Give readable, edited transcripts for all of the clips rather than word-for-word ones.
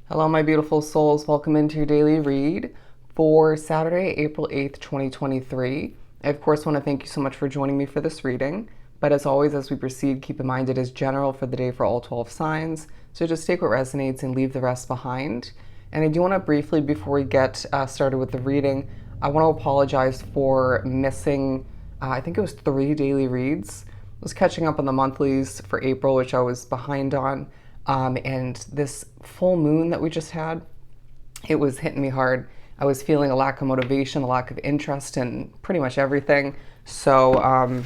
Hello, my beautiful souls. Welcome into your daily read for Saturday, April 8th, 2023. I, of course, want to thank you so much for joining me for this reading. But as always, as we proceed, keep in mind it is general for the day for all 12 signs. So just take what resonates and leave the rest behind. And I do want to briefly, before we get started with the reading, I want to apologize for missing, I think it was 3 daily reads. I was catching up on the monthlies for April, which I was behind on. And this full moon that we just had, it was hitting me hard. I was feeling a lack of motivation, a lack of interest in pretty much everything. So,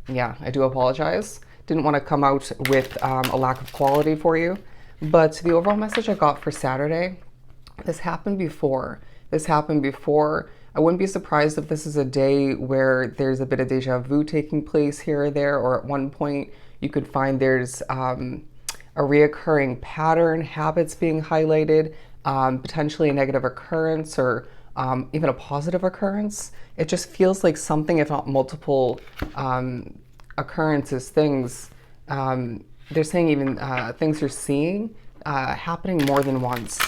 yeah, I do apologize. Didn't want to come out with a lack of quality for you. But the overall message I got for Saturday, this happened before. This happened before. I wouldn't be surprised if this is a day where there's a bit of deja vu taking place here or there, or at one point you could find there's a reoccurring pattern, habits being highlighted, potentially a negative occurrence or even a positive occurrence. It just feels like something, if not multiple occurrences, things, they're saying even things you're seeing happening more than once.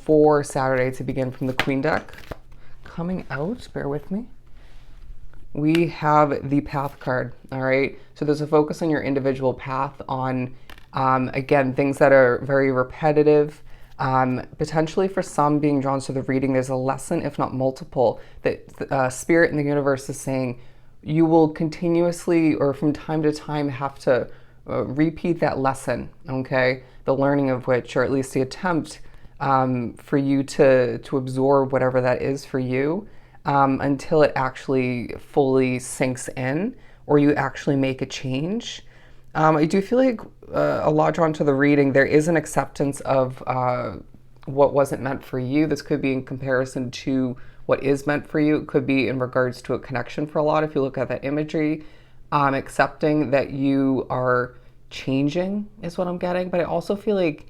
For Saturday, to begin from the Queen deck, coming out, bear with me. We have the path card, all right? So there's a focus on your individual path on, again, things that are very repetitive. Potentially for some being drawn to the reading, there's a lesson, if not multiple, that Spirit in the universe is saying you will continuously or from time to time have to repeat that lesson, okay? The learning of which, or at least the attempt for you to absorb whatever that is for you. Until it actually fully sinks in or you actually make a change. I do feel like a lot drawn to the reading, there is an acceptance of what wasn't meant for you. This could be in comparison to what is meant for you. It could be in regards to a connection for a lot. If you look at that imagery, accepting that you are changing is what I'm getting. But I also feel like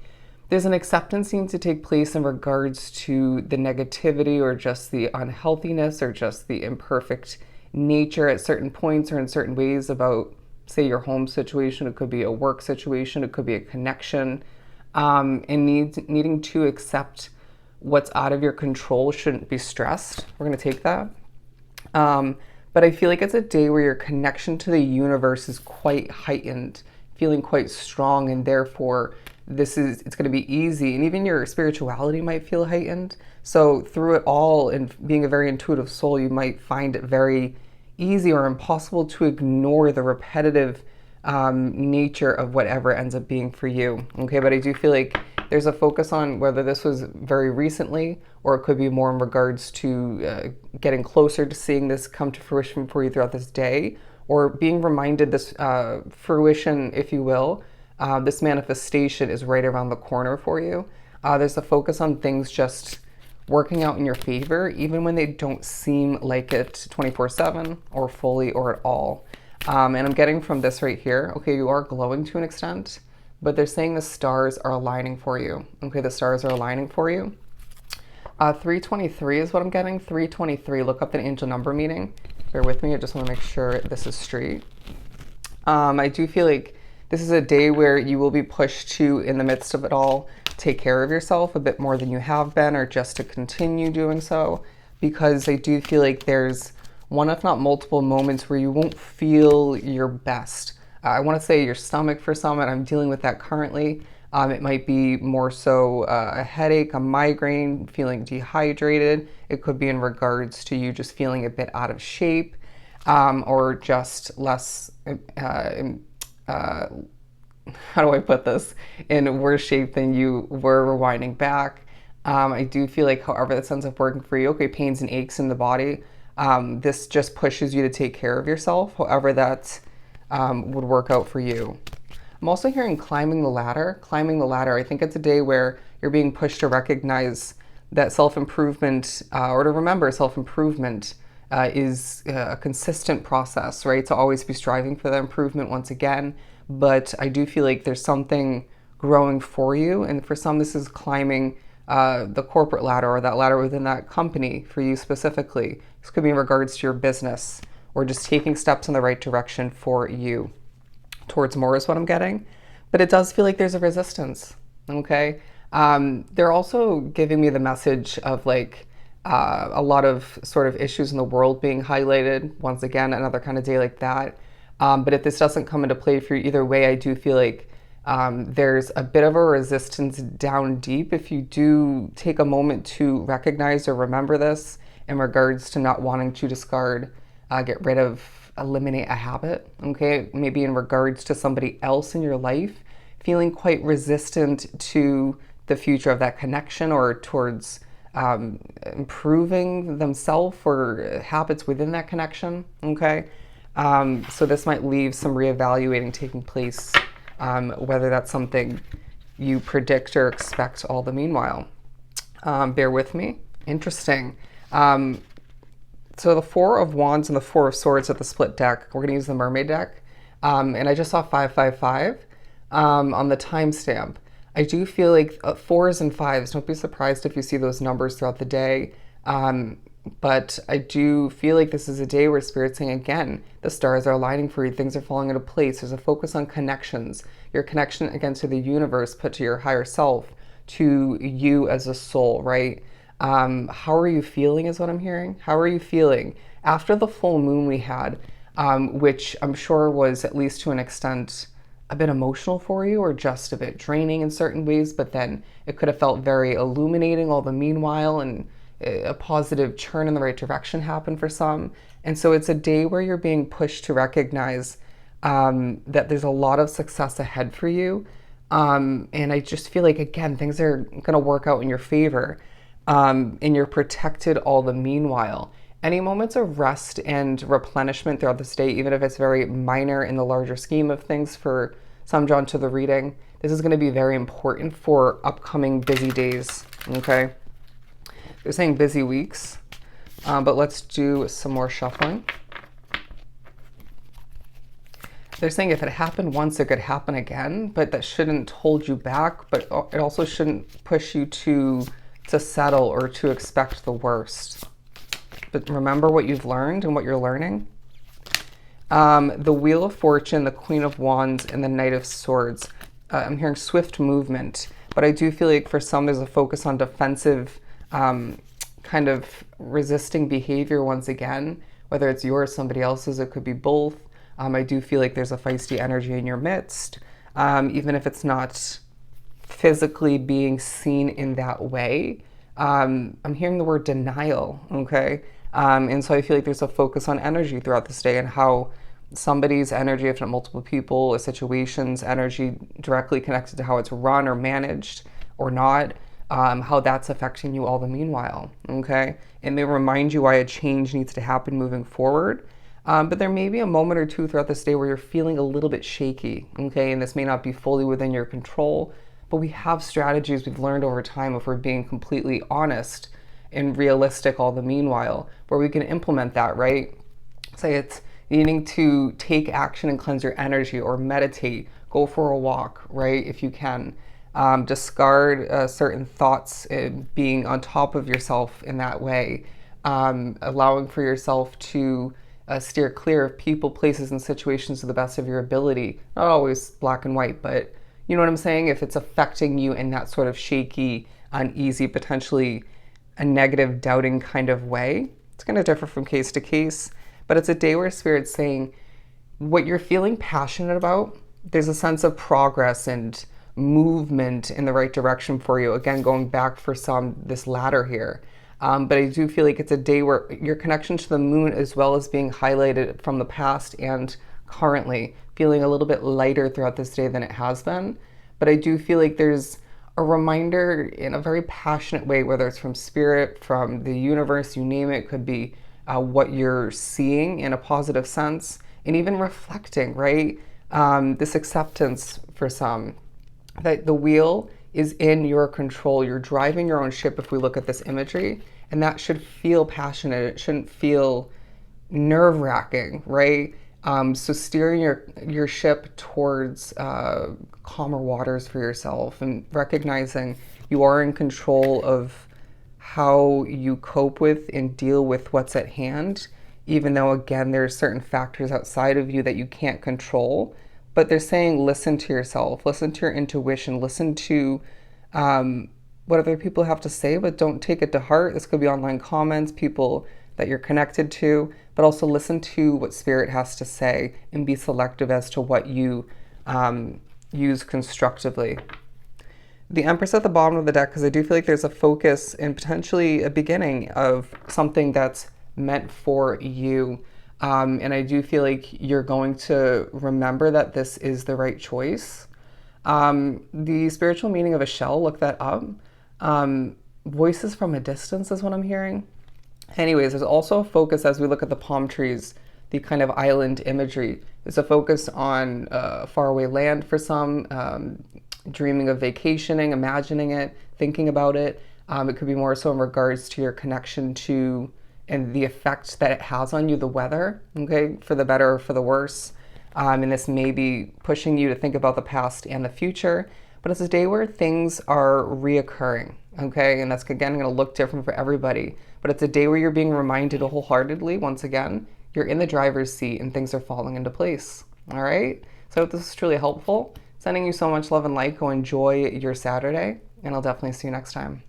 there's an acceptance needs to take place in regards to the negativity or just the unhealthiness or just the imperfect nature at certain points or in certain ways about, say, your home situation. It could be a work situation. It could be a connection. And needing to accept what's out of your control shouldn't be stressed. We're going to take that. But I feel like it's a day where your connection to the universe is quite heightened, feeling quite strong, and therefore it's going to be easy, and even your spirituality might feel heightened. So through it all, and being a very intuitive soul, you might find it very easy or impossible to ignore the repetitive nature of whatever ends up being for you. Okay, but I do feel like there's a focus on whether this was very recently or it could be more in regards to getting closer to seeing this come to fruition for you throughout this day, or being reminded this fruition, if you will. This manifestation is right around the corner for you. There's a focus on things just working out in your favor, even when they don't seem like it 24/7 or fully or at all. And I'm getting from this right here, okay, you are glowing to an extent, but they're saying the stars are aligning for you. Okay, the stars are aligning for you. 323 is what I'm getting. 323, look up the angel number meaning. Bear with me, I just want to make sure this is straight. I do feel like this is a day where you will be pushed to, in the midst of it all, take care of yourself a bit more than you have been, or just to continue doing so, because I do feel like there's one, if not multiple moments where you won't feel your best. I want to say your stomach for some, and I'm dealing with that currently. It might be more so a headache, a migraine, feeling dehydrated. It could be in regards to you just feeling a bit out of shape, or just less how do I put this, in worse shape than you were rewinding back. I do feel like however this ends up working for you, okay, pains and aches in the body, this just pushes you to take care of yourself, however that would work out for you. I'm also hearing climbing the ladder. Climbing the ladder, I think it's a day where you're being pushed to recognize that self-improvement, or to remember self-improvement is a consistent process, right? To always be striving for that improvement once again. But I do feel like there's something growing for you. And for some, this is climbing the corporate ladder or that ladder within that company for you specifically. This could be in regards to your business or just taking steps in the right direction for you. Towards more is what I'm getting. But it does feel like there's a resistance. Okay. They're also giving me the message of like a lot of sort of issues in the world being highlighted. Once again, another kind of day like that. But if this doesn't come into play for you either way, I do feel like there's a bit of a resistance down deep if you do take a moment to recognize or remember this in regards to not wanting to discard, get rid of, eliminate a habit. Okay. Maybe in regards to somebody else in your life, feeling quite resistant to the future of that connection or towards improving themselves or habits within that connection. Okay. So this might leave some reevaluating taking place, whether that's something you predict or expect all the meanwhile. Bear with me. Interesting. So the Four of Wands and the Four of Swords at the split deck, we're going to use the Mermaid deck. And I just saw 555 on the timestamp. I do feel like fours and fives, don't be surprised if you see those numbers throughout the day. But I do feel like this is a day where Spirit's saying, again, the stars are aligning for you, things are falling into place. There's a focus on connections, your connection again to the universe, put to your higher self, to you as a soul, right? How are you feeling is what I'm hearing. How are you feeling? After the full moon we had, which I'm sure was at least to an extent a bit emotional for you or just a bit draining in certain ways, but then it could have felt very illuminating all the meanwhile and a positive turn in the right direction happened for some. And so it's a day where you're being pushed to recognize that there's a lot of success ahead for you. And I just feel like, again, things are going to work out in your favor. And you're protected all the meanwhile. Any moments of rest and replenishment throughout this day, even if it's very minor in the larger scheme of things for some drawn to the reading, this is going to be very important for upcoming busy days, okay? They're saying busy weeks, but let's do some more shuffling. They're saying if it happened once, it could happen again, but that shouldn't hold you back, but it also shouldn't push you to settle or to expect the worst. But remember what you've learned and what you're learning. The Wheel of Fortune, the Queen of Wands, and the Knight of Swords. I'm hearing swift movement, but I do feel like for some there's a focus on defensive kind of resisting behavior once again, whether it's yours, somebody else's, it could be both. I do feel like there's a feisty energy in your midst, even if it's not physically being seen in that way. I'm hearing the word denial, okay? And so I feel like there's a focus on energy throughout this day and how somebody's energy, if not multiple people, a situation's energy directly connected to how it's run or managed or not, how that's affecting you all the meanwhile, okay? It may remind you why a change needs to happen moving forward. But there may be a moment or two throughout this day where you're feeling a little bit shaky, okay? And this may not be fully within your control, but we have strategies we've learned over time, if we're being completely honest and realistic all the meanwhile, where we can implement that, right? Say it's needing to take action and cleanse your energy or meditate, go for a walk, right? If you can. Discard certain thoughts, being on top of yourself in that way, allowing for yourself to steer clear of people, places, and situations to the best of your ability. Not always black and white, but you know what I'm saying? If it's affecting you in that sort of shaky, uneasy, potentially a negative, doubting kind of way, it's going to differ from case to case. But it's a day where Spirit's saying what you're feeling passionate about, there's a sense of progress and movement in the right direction for you. Again, going back for some, this ladder here. But I do feel like it's a day where your connection to the moon, as well as being highlighted from the past and currently, feeling a little bit lighter throughout this day than it has been. But I do feel like there's a reminder in a very passionate way, whether it's from Spirit, from the universe, you name it, could be what you're seeing in a positive sense, and even reflecting, right? This acceptance for some, that the wheel is in your control. You're driving your own ship if we look at this imagery, and that should feel passionate. It shouldn't feel nerve-wracking, right? So steering your ship towards calmer waters for yourself and recognizing you are in control of how you cope with and deal with what's at hand, even though, again, there are certain factors outside of you that you can't control. but they're saying listen to yourself, listen to your intuition, listen to what other people have to say, but don't take it to heart. This could be online comments, people that you're connected to, but also listen to what spirit has to say and be selective as to what you use constructively. The Empress at the bottom of the deck, because I do feel like there's a focus and potentially a beginning of something that's meant for you. And I do feel like you're going to remember that this is the right choice. The spiritual meaning of a shell, look that up. Voices from a distance is what I'm hearing. Anyways, there's also a focus as we look at the palm trees, the kind of island imagery. There's a focus on faraway land for some, dreaming of vacationing, imagining it, thinking about it. It could be more so in regards to your connection to and the effect that it has on you, the weather, okay, for the better or for the worse. And this may be pushing you to think about the past and the future, but it's a day where things are reoccurring, okay? And that's, again, going to look different for everybody, but it's a day where you're being reminded wholeheartedly, once again, you're in the driver's seat and things are falling into place, all right? So if this is truly helpful, sending you so much love and light. Go enjoy your Saturday, and I'll definitely see you next time.